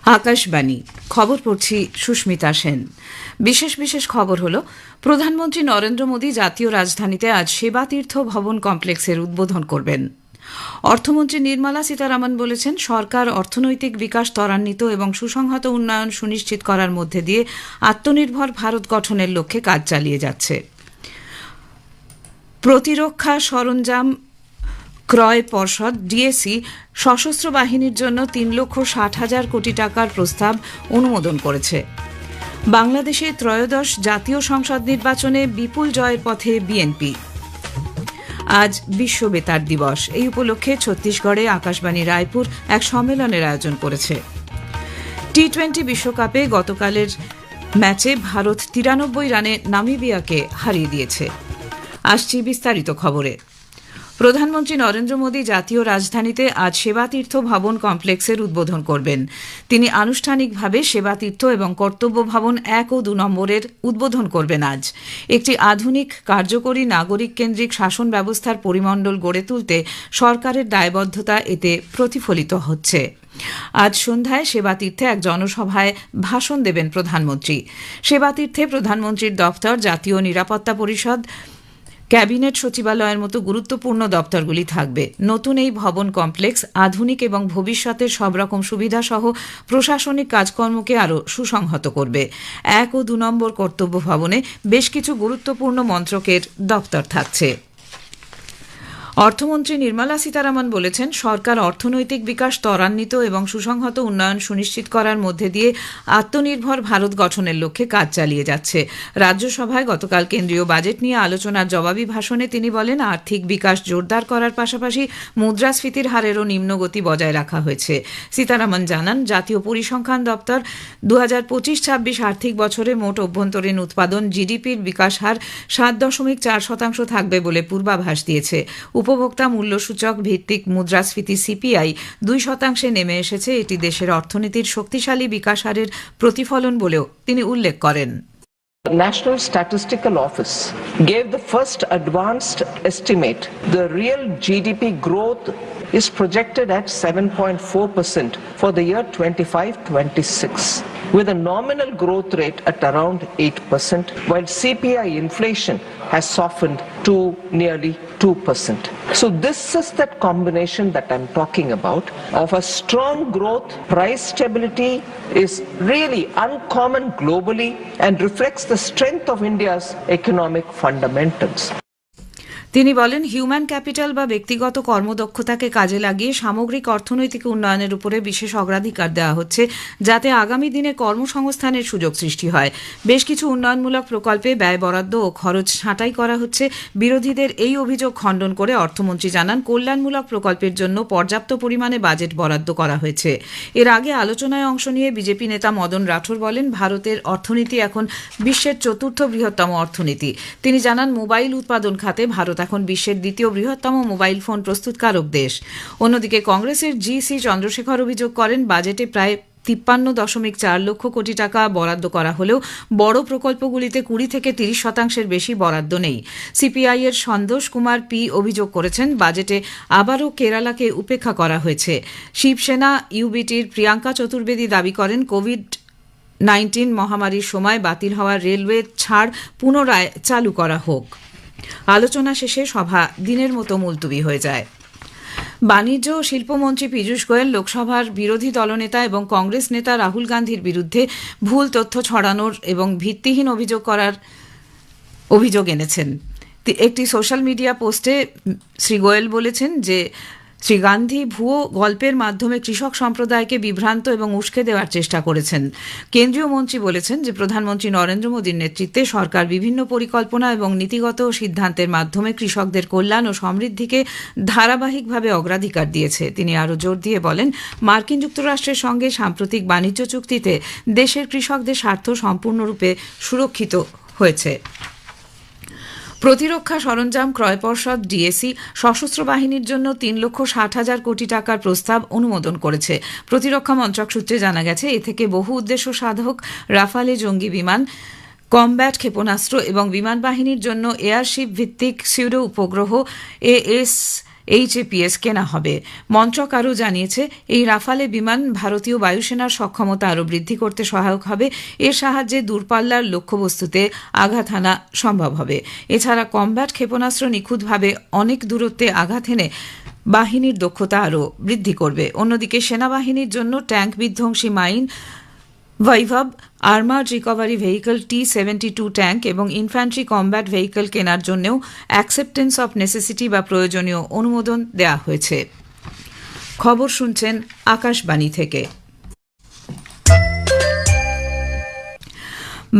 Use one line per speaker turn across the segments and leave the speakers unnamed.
আকাশবাণী খবর পড়ছি সুস্মিতা সেন। বিশেষ খবর হল, প্রধানমন্ত্রী নরেন্দ্র মোদী জাতীয় রাজধানীতে আজ সেবাতীর্থ ভবন কমপ্লেক্সের উদ্বোধন করবেন। অর্থমন্ত্রী নির্মলা সীতারামন বলেছেন, সরকার অর্থনৈতিক বিকাশ ত্বরান্বিত এবং সুসংহত উন্নয়ন সুনিশ্চিত করার মধ্যে দিয়ে আত্মনির্ভর ভারত গঠনের লক্ষ্যে কাজ চালিয়ে যাচ্ছে। প্রতিরক্ষা সরঞ্জাম ক্রয় পর্ষদ ডিএসি সশস্ত্র বাহিনীর জন্য 3,60,000 কোটি টাকার প্রস্তাব অনুমোদন করেছে। বাংলাদেশে ত্রয়োদশ জাতীয় সংসদ নির্বাচনে বিপুল জয়ের পথে বিএনপি। আজ বিশ্ব বেতার দিবস। এই উপলক্ষে ছত্তিশগড়ে আকাশবাণী রায়পুর এক সম্মেলনের আয়োজন করেছে। টি-20 বিশ্বকাপে গতকালের ম্যাচে ভারত 93 রানে নামিবিয়াকে হারিয়ে দিয়েছে। আসছি বিস্তারিত খবরে। প্রধানমন্ত্রী নরেন্দ্র মোদী জাতীয় রাজধানীতে আজ সেবাতীর্থ ভবন কমপ্লেক্সের উদ্বোধন করবেন। তিনি আনুষ্ঠানিকভাবে সেবাতীর্থ এবং কর্তব্য ভবন 1 ও 2 নম্বরের উদ্বোধন করবেন আজ। একটি আধুনিক কার্যকরী নাগরিক কেন্দ্রিক শাসন ব্যবস্থার পরিমণ্ডল গড়ে তুলতে সরকারের দায়বদ্ধতা এতে প্রতিফলিত হচ্ছে। আজ সন্ধ্যায় সেবাতীর্থে এক জনসভায় ভাষণ দেবেন প্রধানমন্ত্রী। সেবাতীর্থে প্রধানমন্ত্রীর দপ্তর, জাতীয় নিরাপত্তা পরিষদ, ক্যাবিনেট সচিবালয়ের মতো গুরুত্বপূর্ণ দপ্তরগুলি থাকবে। নতুন এই ভবন কমপ্লেক্স আধুনিক এবং ভবিষ্যতের সব রকম সুবিধা সহ প্রশাসনিক কাজকর্মকে আরও সুসংহত করবে। 1 ও 2 নম্বর কর্তব্য ভবনে বেশ কিছু গুরুত্বপূর্ণ মন্ত্রকের দপ্তর থাকছে। অর্থমন্ত্রী নির্মলা সীতারামন বলেছেন, সরকার অর্থনৈতিক বিকাশ ত্বরান্বিত এবং সুসংহত উন্নয়ন সুনিশ্চিত করার মধ্যে দিয়ে আত্মনির্ভর ভারত গঠনের লক্ষ্যে কাজ চালিয়ে যাচ্ছে। রাজ্যসভায় গতকাল কেন্দ্রীয় বাজেট নিয়ে আলোচনার জবাবি ভাষণে তিনি বলেন, আর্থিক বিকাশ জোরদার করার পাশাপাশি মুদ্রাস্ফীতির হারেরও নিম্নগতি বজায় রাখা হয়েছে। সীতারামন জানান, জাতীয় পরিসংখ্যান দপ্তর 2025-26 আর্থিক বছরে মোট অভ্যন্তরীণ উৎপাদন জিডিপির বিকাশ হার 7.4% থাকবে বলে পূর্বাভাস দিয়েছে। উপভোক্তা মূল্যসূচক ভিত্তিক মুদ্রাস্ফীতি সিপিআই 2% নেমে এসেছে। এটি দেশের অর্থনীতির শক্তিশালী বিকাশ হারের প্রতিফলন বলেও তিনি উল্লেখ করেন।
The National Statistical Office gave the first advanced estimate. The real GDP growth is projected at 7.4% for the year 25-26, with a nominal growth rate at around 8%, while CPI inflation has softened to nearly 2%. So this is that combination that I'm talking about of a strong growth. Price stability is really uncommon globally and reflects the strength of India's economic fundamentals.
তিনি বলেন, human capital বা ব্যক্তিগত কর্মদক্ষতাকে কাজে লাগিয়ে সামগ্রিক অর্থনৈতিক উন্নয়নের উপরে বিশেষ অগ্রাধিকার দেওয়া হচ্ছে, যাতে আগামী দিনে কর্মসংস্থানের সুযোগ সৃষ্টি হয়। বেশ কিছু উন্নয়নমূলক প্রকল্পে ব্যয় বরাদ্দ ও খরচ ছাঁটাই করা হচ্ছে। বিরোধীদের এই অভিযোগ খণ্ডন করে অর্থমন্ত্রী জানান, কল্যাণমূলক প্রকল্পের জন্য পর্যাপ্ত পরিমাণে বাজেট বরাদ্দ করা হয়েছে। এর আগে আলোচনায় অংশ নিয়ে বিজেপি নেতা মদন রাঠোর বলেন, ভারতের অর্থনীতি এখন বিশ্বের 4র্থ বৃহত্তম অর্থনীতি। তিনি জানান, মোবাইল উৎপাদন খাতে ভারত এখন বিশ্বের 2য় বৃহত্তম মোবাইল ফোন প্রস্তুতকারক দেশ। অন্যদিকে কংগ্রেসের জি.সি. চন্দ্রশেখর অভিযোগ করেন, বাজেটে প্রায় 53.4 লক্ষ কোটি টাকা বরাদ্দ করা হলেও বড় প্রকল্পগুলিতে 20 থেকে 30% বেশি বরাদ্দ নেই। সিপিআই এর সন্তোষ কুমার পি অভিযোগ করেছেন, বাজেটে আবারও কেরালাকে উপেক্ষা করা হয়েছে। শিবসেনা ইউবিটির প্রিয়াঙ্কা চতুর্বেদী দাবি করেন, কোভিড-19 মহামারীর সময় বাতিল হওয়া রেলওয়ে ছাড় পুনরায় চালু করা হোক। আলোচনা শেষে সভা দিনের মতো মুলতুবি হয়ে যায়। বাণিজ্য ও শিল্পমন্ত্রী পীযূষ গোয়েল লোকসভার বিরোধী দলনেতা এবং কংগ্রেস নেতা রাহুল গান্ধীর বিরুদ্ধে ভুল তথ্য ছড়ানোর এবং ভিত্তিহীন অভিযোগ এনেছেন। একটি সোশ্যাল মিডিয়া পোস্টে শ্রী গোয়েল বলেছেন যে শ্রী গান্ধী ভুয়ো গল্পের মাধ্যমে কৃষক সম্প্রদায়কে বিভ্রান্ত এবং উস্কে দেওয়ার চেষ্টা করেছেন। কেন্দ্রীয় মন্ত্রী বলেছেন যে প্রধানমন্ত্রী নরেন্দ্র মোদীর নেতৃত্বে সরকার বিভিন্ন পরিকল্পনা এবং নীতিগত সিদ্ধান্তের মাধ্যমে কৃষকদের কল্যাণ ও সমৃদ্ধিকে ধারাবাহিকভাবে অগ্রাধিকার দিয়েছে। তিনি আরও জোর দিয়ে বলেন, মার্কিন যুক্তরাষ্ট্রের সঙ্গে সাম্প্রতিক বাণিজ্য চুক্তিতে দেশের কৃষকদের স্বার্থ সম্পূর্ণরূপে সুরক্ষিত হয়েছে। প্রতিরক্ষা সরঞ্জাম ক্রয় পর্ষদ ডিএসি সশস্ত্র বাহিনীর জন্য 3,60,000 কোটি টাকার প্রস্তাব অনুমোদন করেছে। প্রতিরক্ষা মন্ত্রক সূত্রে জানা গেছে, এ থেকে বহু উদ্দেশ্য সাধক রাফালে জঙ্গি বিমান, কমব্যাট ক্ষেপণাস্ত্র এবং বিমান বাহিনীর জন্য এয়ারশিপ ভিত্তিক সিউডো উপগ্রহ HAPS কেনা হবে। মন্ত্রক আরও জানিয়েছে, এই রাফালে বিমান ভারতীয় বায়ুসেনার সক্ষমতা আরও বৃদ্ধি করতে সহায়ক হবে। এর সাহায্যে দূরপাল্লার লক্ষ্যবস্তুতে আঘাত হানা সম্ভব হবে। এছাড়া কমব্যাট ক্ষেপণাস্ত্র নিখুঁতভাবে অনেক দূরত্বে আঘাত হেনে বাহিনীর দক্ষতা আরও বৃদ্ধি করবে। অন্যদিকে সেনাবাহিনীর জন্য ট্যাঙ্ক বিধ্বংসী mine, Vaibhav, armoured recovery vehicle T-72 tank এবং ইনফ্যান্ট্রি কমব্যাট ভেহিকল কেনার জন্যও অ্যাকসেপ্টেন্স অফ নেসেসিটি বা প্রয়োজনীয় অনুমোদন দেওয়া হয়েছে। খবর শুনছেন আকাশবাণী থেকে।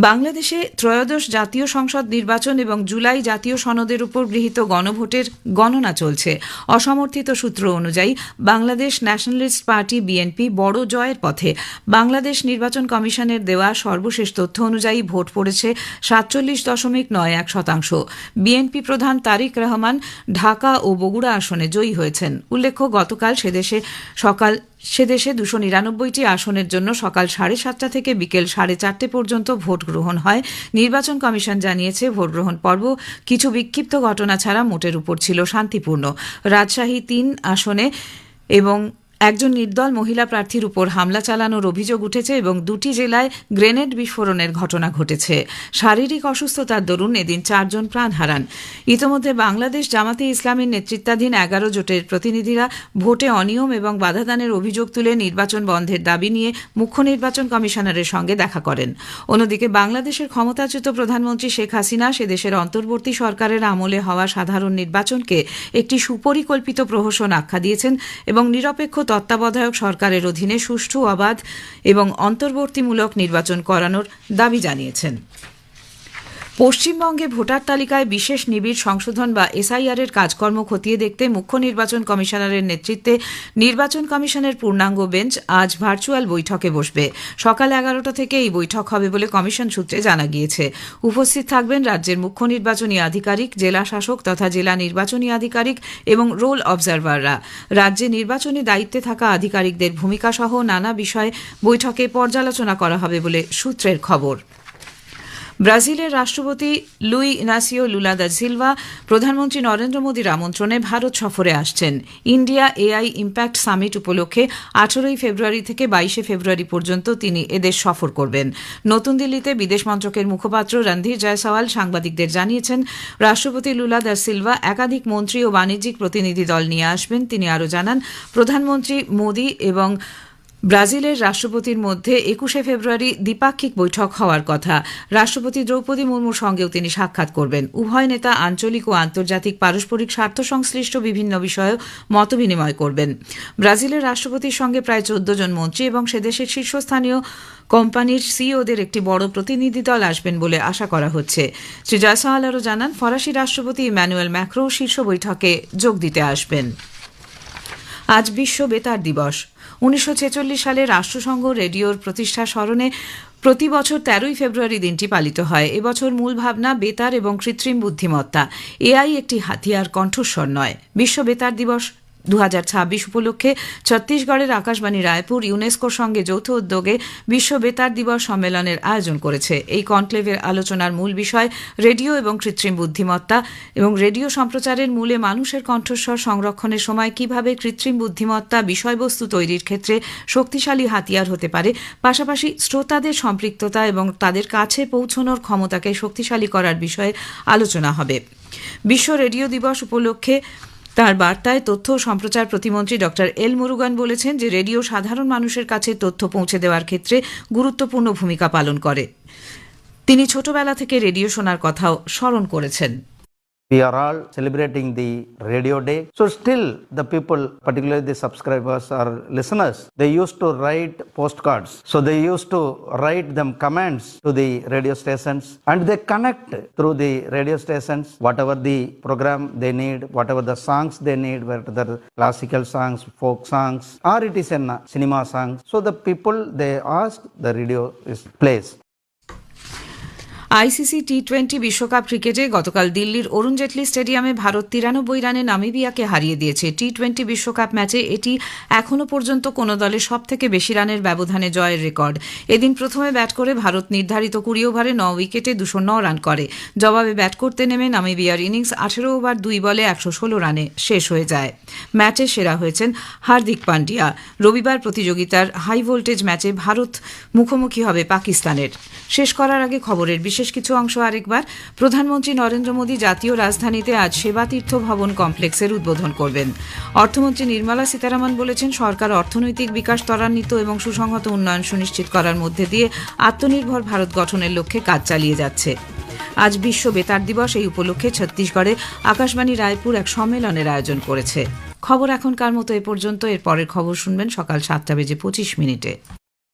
বাংলাদেশে ত্রয়োদশ জাতীয় সংসদ নির্বাচন এবং জুলাই জাতীয় সনদের উপর গৃহীত গণভোটের গণনা চলছে। অসমর্থিত সূত্র অনুযায়ী বাংলাদেশ ন্যাশনালিস্ট পার্টি বিএনপি বড় জয়ের পথে। বাংলাদেশ নির্বাচন কমিশনের দেওয়া সর্বশেষ তথ্য অনুযায়ী ভোট পড়েছে 47.91%। বিএনপি প্রধান তারিক রহমান ঢাকা ও বগুড়া আসনে জয়ী হয়েছেন। উল্লেখ্য, গতকাল সেদেশে 299টি আসনের জন্য সকাল 7:30 থেকে বিকেল 4:30 পর্যন্ত ভোট গ্রহণ হয়। নির্বাচন কমিশন জানিয়েছে, ভোট গ্রহণ পর্ব কিছু বিক্ষিপ্ত ঘটনা ছাড়া মোটের উপর ছিল শান্তিপূর্ণ। রাজশাহী 3 আসনে এবং একজন নির্দল মহিলা প্রার্থীর উপর হামলা চালানোর অভিযোগ উঠেছে এবং 2টি জেলায় গ্রেনেড বিস্ফোরণের ঘটনা ঘটেছে। শারীরিক অসুস্থতার দরুন এদিন 4 জন প্রাণ হারান। ইতোমধ্যে বাংলাদেশ জামাতে ইসলামীর নেতৃত্বাধীন 11 জোটের প্রতিনিধিরা ভোটে অনিয়ম এবং বাধাদানের অভিযোগ তুলে নির্বাচন বন্ধের দাবি নিয়ে মুখ্য নির্বাচন কমিশনারের সঙ্গে দেখা করেন। অন্যদিকে বাংলাদেশের ক্ষমতাচ্যুত প্রধানমন্ত্রী শেখ হাসিনা সেদেশের অন্তর্বর্তী সরকারের আমলে হওয়া সাধারণ নির্বাচনকে একটি সুপরিকল্পিত প্রহসন আখ্যা দিয়েছেন এবং নিরপেক্ষ তত্ত্বাবধায়ক সরকারের অধীনে সুষ্ঠু, অবাধ এবং অন্তর্বর্তীমূলক নির্বাচন করানোর দাবি জানিয়েছেন। পশ্চিমবঙ্গে ভোটার তালিকায় বিশেষ নিবিড় সংশোধন বা SIR এর কাজকর্ম খতিয়ে দেখতে মুখ্য নির্বাচন কমিশনারের নেতৃত্বে নির্বাচন কমিশনের পূর্ণাঙ্গ বেঞ্চ আজ ভার্চুয়াল বৈঠকে বসবে। সকাল 11টা থেকে এই বৈঠক হবে বলে কমিশন সূত্রে জানা গিয়েছে। উপস্থিত থাকবেন রাজ্যের মুখ্য নির্বাচনী আধিকারিক, জেলা শাসক তথা জেলা নির্বাচনী আধিকারিক এবং রোল অবজারভাররা। রাজ্যে নির্বাচনী দায়িত্বে থাকা আধিকারিকদের ভূমিকা সহ নানা বিষয়ে বৈঠকে পর্যালোচনা করা হবে বলে সূত্রের খবর। ব্রাজিলের রাষ্ট্রপতি Luis Inacio Lula da Silva প্রধানমন্ত্রী নরেন্দ্র মোদীর আমন্ত্রণে ভারত সফরে আসছেন। ইন্ডিয়া AI ইম্প্যাক্ট সামিট উপলক্ষে 18 ফেব্রুয়ারি থেকে 22 ফেব্রুয়ারি পর্যন্ত তিনি এদেশ সফর করবেন। নতুন দিল্লিতে বিদেশ মন্ত্রকের মুখপাত্র রণধীর জয়সওয়াল সাংবাদিকদের জানিয়েছেন, রাষ্ট্রপতি লুলা দা সিলভা একাধিক মন্ত্রী ও বাণিজ্যিক প্রতিনিধি দল নিয়ে আসবেন। তিনি আরও জানান, প্রধানমন্ত্রী মোদী এবং ব্রাজিলের রাষ্ট্রপতির মধ্যে 21 ফেব্রুয়ারি দ্বিপাক্ষিক বৈঠক হওয়ার কথা। রাষ্ট্রপতি দ্রৌপদী মুর্মুর সঙ্গেও তিনি সাক্ষাৎ করবেন। উভয় নেতা আঞ্চলিক ও আন্তর্জাতিক পারস্পরিক স্বার্থ সংশ্লিষ্ট বিভিন্ন বিষয়ে মতবিনিময় করবেন। ব্রাজিলের রাষ্ট্রপতির সঙ্গে প্রায় 14 জন মন্ত্রী এবং সেদেশের শীর্ষস্থানীয় কোম্পানির সিইওদের একটি বড় প্রতিনিধি দল আসবেন বলে আশা করা হচ্ছে। শ্রী জয়সওয়াল আরও জানান, ফরাসি রাষ্ট্রপতি ইম্যানুয়েল ম্যাক্রো শীর্ষ বৈঠকে যোগ দিতে আসবেন। আজ বিশ্ব বেতার দিবস। 1946 সালে রাষ্ট্রসংঘ রেডিওর প্রতিষ্ঠা স্মরণে প্রতি বছর 13 ফেব্রুয়ারি দিনটি পালিত হয়। এবছর মূল ভাবনা বেতার এবং কৃত্রিম বুদ্ধিমত্তা। AI একটি হাতিয়ার, কণ্ঠস্বর নয়। বিশ্ব বেতার দিবস 2026 উপলক্ষে ছত্তিশগড়ের আকাশবাণী রায়পুর ইউনেস্কোর সঙ্গে যৌথ উদ্যোগে বিশ্ব বেতার দিবস সম্মেলনের আয়োজন করেছে। এই কনক্লেভের আলোচনার মূল বিষয় রেডিও এবং কৃত্রিম বুদ্ধিমত্তা এবং রেডিও সম্প্রচারের মূলে মানুষের কণ্ঠস্বর সংরক্ষণের সময় কিভাবে কৃত্রিম বুদ্ধিমত্তা বিষয়বস্তু তৈরির ক্ষেত্রে শক্তিশালী হাতিয়ার হতে পারে, পাশাপাশি শ্রোতাদের সম্পৃক্ততা এবং তাদের কাছে পৌঁছানোর ক্ষমতাকে শক্তিশালী করার বিষয়ে আলোচনা হবে। বিশ্ব রেডিও দিবস উপলক্ষে তার বার্তায় তথ্য ও সম্প্রচার প্রতিমন্ত্রী ডক্টর এল মুরুগান বলেছেন যে রেডিও সাধারণ মানুষের কাছে তথ্য পৌঁছে দেওয়ার ক্ষেত্রে গুরুত্বপূর্ণ ভূমিকা পালন করে। তিনি ছোটবেলা থেকে রেডিও শোনার কথাও স্মরণ করেছেন।
We are all celebrating the radio day. So still the people, particularly the subscribers or listeners, they used to write postcards. So they used to write them comments to the radio stations and they connect through the radio stations whatever the program they need, whatever the songs they need, whether the classical songs, folk songs, or it is in cinema songs. So the people, they ask, the radio is plays.
ICC টি-20 বিশ্বকাপ ক্রিকেটে গতকাল দিল্লির অরুণ জেটলি স্টেডিয়ামে ভারত 93 রানে নামিবিয়াকে হারিয়ে দিয়েছে। টি-20 বিশ্বকাপ ম্যাচে এটি এখনও পর্যন্ত কোনো দলের সবথেকে বেশি রানের ব্যবধানে জয়ের রেকর্ড। এদিন প্রথমে ব্যাট করে ভারত নির্ধারিত 20 ওভারে 9 উইকেটে 209 রান করে। জবাবে ব্যাট করতে নেমে নামিবিয়ার ইনিংস 18 ওভার 2 বলে 116 রানে শেষ হয়ে যায়। ম্যাচে সেরা হয়েছেন হার্দিক পান্ডিয়া। রবিবার প্রতিযোগিতার হাই ভোল্টেজ ম্যাচে ভারত মুখোমুখি হবে পাকিস্তানের। শেষ করার আগে খবরের বিশেষ কিছু অংশ আরেকবার। প্রধানমন্ত্রী নরেন্দ্র মোদী জাতীয় রাজধানীতে আজ সেবাতীর্থ ভবন কমপ্লেক্সের উদ্বোধন করবেন। অর্থমন্ত্রী নির্মলা সীতারামন বলেছেন, সরকার অর্থনৈতিক বিকাশ ত্বরান্বিত এবং সুসংহত উন্নয়ন সুনিশ্চিত করার মধ্যে দিয়ে আত্মনির্ভর ভারত গঠনের লক্ষ্যে কাজ চালিয়ে যাচ্ছে। আজ বিশ্ব বেতার দিবস। এই উপলক্ষে ছত্তিশগড়ে আকাশবাণী রায়পুর এক সম্মেলনের আয়োজন করেছে। খবর এখনকার মতো এ পর্যন্ত। এর পরের খবর শুনবেন সকাল 7:25 মিনিটে।